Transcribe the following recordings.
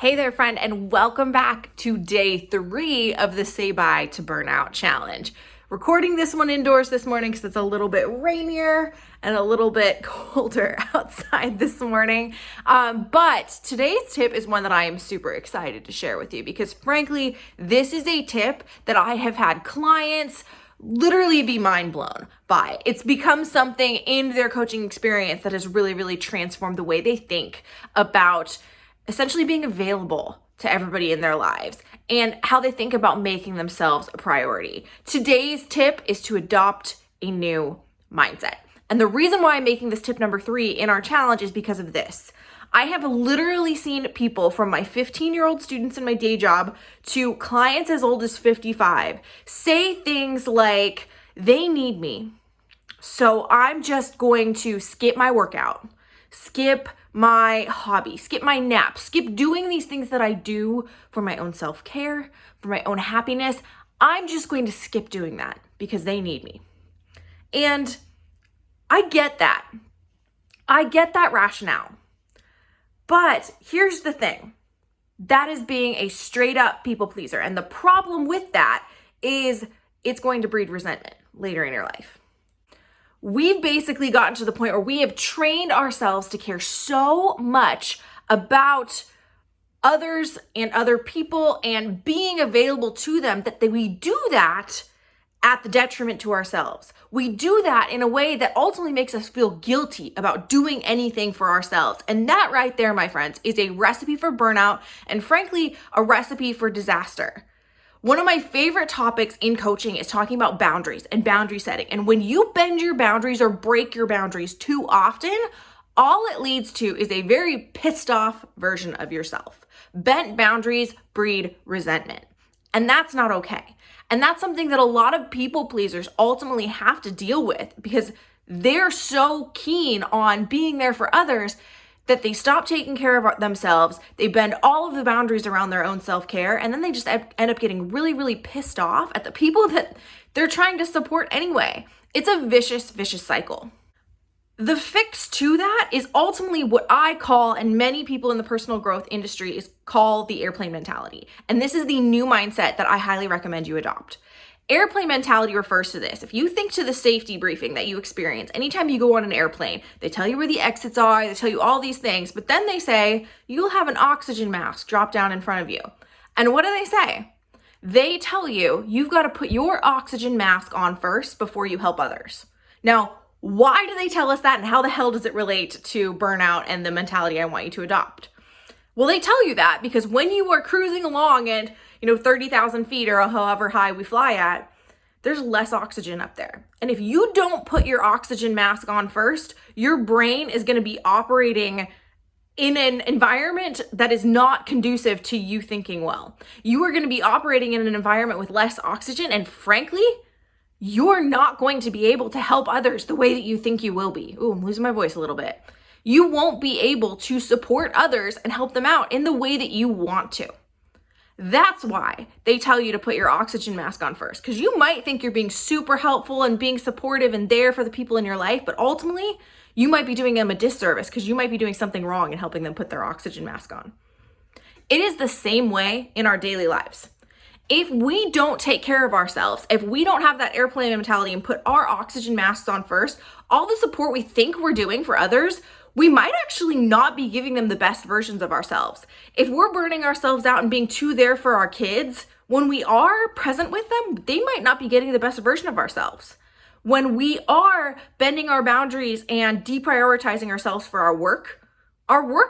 Hey there, friend, and welcome back to day 3 of the Say Bye to Burnout challenge. Recording this one indoors this morning because it's a little bit rainier and a little bit colder outside this morning. But today's tip is one that I am super excited to share with you because frankly, this is a tip that I have had clients literally be mind blown by. It's become something in their coaching experience that has really transformed the way they think about essentially being available to everybody in their lives and how they think about making themselves a priority. Today's tip is to adopt a new mindset. And the reason why I'm making this tip number 3 in our challenge is because of this. I have literally seen people from my 15-year-old students in my day job to clients as old as 55 say things like, they need me, so I'm just going to skip my workout, skip my hobby, skip my nap, skip doing these things that I do for my own self-care, for my own happiness. I'm just going to skip doing that because they need me. And I get that. I get that rationale. But here's the thing. That is being a straight up people pleaser. And the problem with that is it's going to breed resentment later in your life. We've basically gotten to the point where we have trained ourselves to care so much about others and other people and being available to them that we do that at the detriment to ourselves. We do that in a way that ultimately makes us feel guilty about doing anything for ourselves. And that right there, my friends, is a recipe for burnout and frankly, a recipe for disaster. One of my favorite topics in coaching is talking about boundaries and boundary setting. And when you bend your boundaries or break your boundaries too often, all it leads to is a very pissed off version of yourself. Bent boundaries breed resentment. And that's not okay. And that's something that a lot of people pleasers ultimately have to deal with because they're so keen on being there for others that they stop taking care of themselves, they bend all of the boundaries around their own self-care, and then they just end up getting really pissed off at the people that they're trying to support anyway. It's a vicious cycle. The fix to that is ultimately what I call, and many people in the personal growth industry call the airplane mentality. And this is the new mindset that I highly recommend you adopt. Airplane mentality refers to this. If you think to the safety briefing that you experience, anytime you go on an airplane, they tell you where the exits are, they tell you all these things, but then they say, you'll have an oxygen mask drop down in front of you. And what do they say? They tell you, you've got to put your oxygen mask on first before you help others. Now, why do they tell us that and how the hell does it relate to burnout and the mentality I want you to adopt? Well, they tell you that because when you are cruising along at 30,000 feet or however high we fly at, there's less oxygen up there. And if you don't put your oxygen mask on first, your brain is going to be operating in an environment that is not conducive to you thinking well. You are going to be operating in an environment with less oxygen, and frankly, you're not going to be able to help others the way that you think you will be. Ooh, I'm losing my voice a little bit. You won't be able to support others and help them out in the way that you want to. That's why they tell you to put your oxygen mask on first, because you might think you're being super helpful and being supportive and there for the people in your life, but ultimately you might be doing them a disservice because you might be doing something wrong in helping them put their oxygen mask on. It is the same way in our daily lives. If we don't take care of ourselves, if we don't have that airplane mentality and put our oxygen masks on first, all the support we think we're doing for others, we might actually not be giving them the best versions of ourselves. If we're burning ourselves out and being too there for our kids, when we are present with them, they might not be getting the best version of ourselves. When we are bending our boundaries and deprioritizing ourselves for our work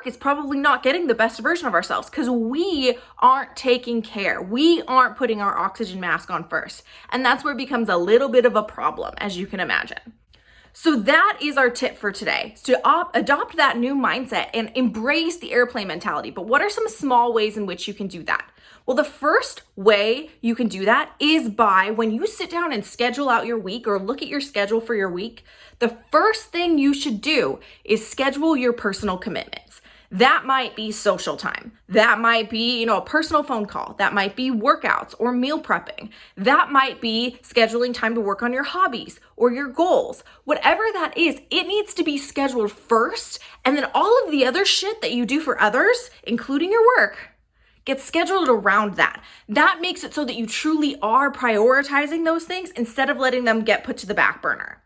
is probably not getting the best version of ourselves because we aren't taking care. We aren't putting our oxygen mask on first. And that's where it becomes a little bit of a problem, as you can imagine. So that is our tip for today, to adopt that new mindset and embrace the airplane mentality. But what are some small ways in which you can do that? Well, the first way you can do that is by when you sit down and schedule out your week or look at your schedule for your week, the first thing you should do is schedule your personal commitments. That might be social time. That might be, a personal phone call. That might be workouts or meal prepping. That might be scheduling time to work on your hobbies or your goals. Whatever that is, it needs to be scheduled first. And then all of the other shit that you do for others, including your work, Get scheduled around that. That makes it so that you truly are prioritizing those things instead of letting them get put to the back burner.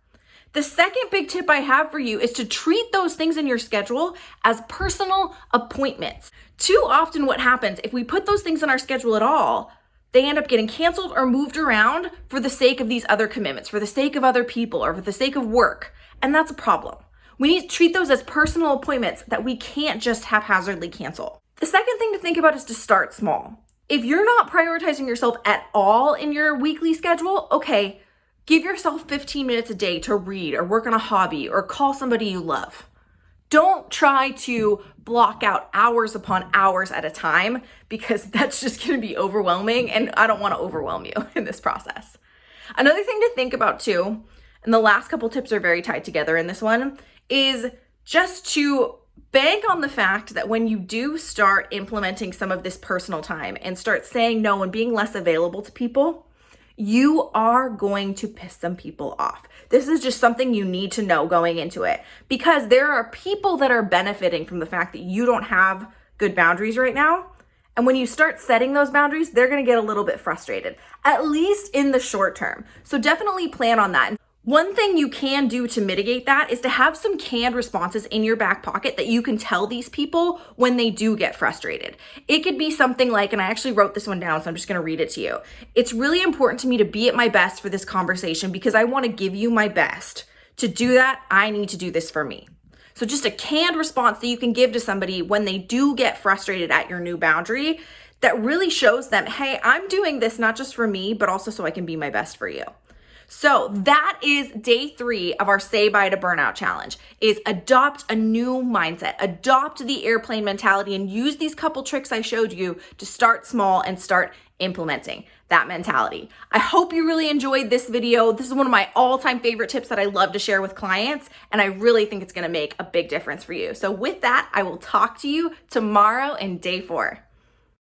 The second big tip I have for you is to treat those things in your schedule as personal appointments. Too often what happens if we put those things on our schedule at all, they end up getting canceled or moved around for the sake of these other commitments, for the sake of other people, or for the sake of work. And that's a problem. We need to treat those as personal appointments that we can't just haphazardly cancel. The second thing to think about is to start small. If you're not prioritizing yourself at all in your weekly schedule, okay, give yourself 15 minutes a day to read or work on a hobby or call somebody you love. Don't try to block out hours upon hours at a time because that's just going to be overwhelming, and I don't want to overwhelm you in this process. Another thing to think about too, and the last couple tips are very tied together in this one, is just to bank on the fact that when you do start implementing some of this personal time and start saying no and being less available to people, you are going to piss some people off. This is just something you need to know going into it, because there are people that are benefiting from the fact that you don't have good boundaries right now. And when you start setting those boundaries, they're going to get a little bit frustrated, at least in the short term. So definitely plan on that. One thing you can do to mitigate that is to have some canned responses in your back pocket that you can tell these people when they do get frustrated. It could be something like, and I actually wrote this one down, so I'm just going to read it to you. It's really important to me to be at my best for this conversation because I want to give you my best. To do that, I need to do this for me. So just a canned response that you can give to somebody when they do get frustrated at your new boundary that really shows them, hey, I'm doing this not just for me, but also so I can be my best for you. So that is day 3 of our Say Bye to Burnout challenge, is adopt a new mindset, adopt the airplane mentality, and use these couple tricks I showed you to start small and start implementing that mentality. I hope you really enjoyed this video. This is one of my all-time favorite tips that I love to share with clients, and I really think it's gonna make a big difference for you. So with that, I will talk to you tomorrow in day 4.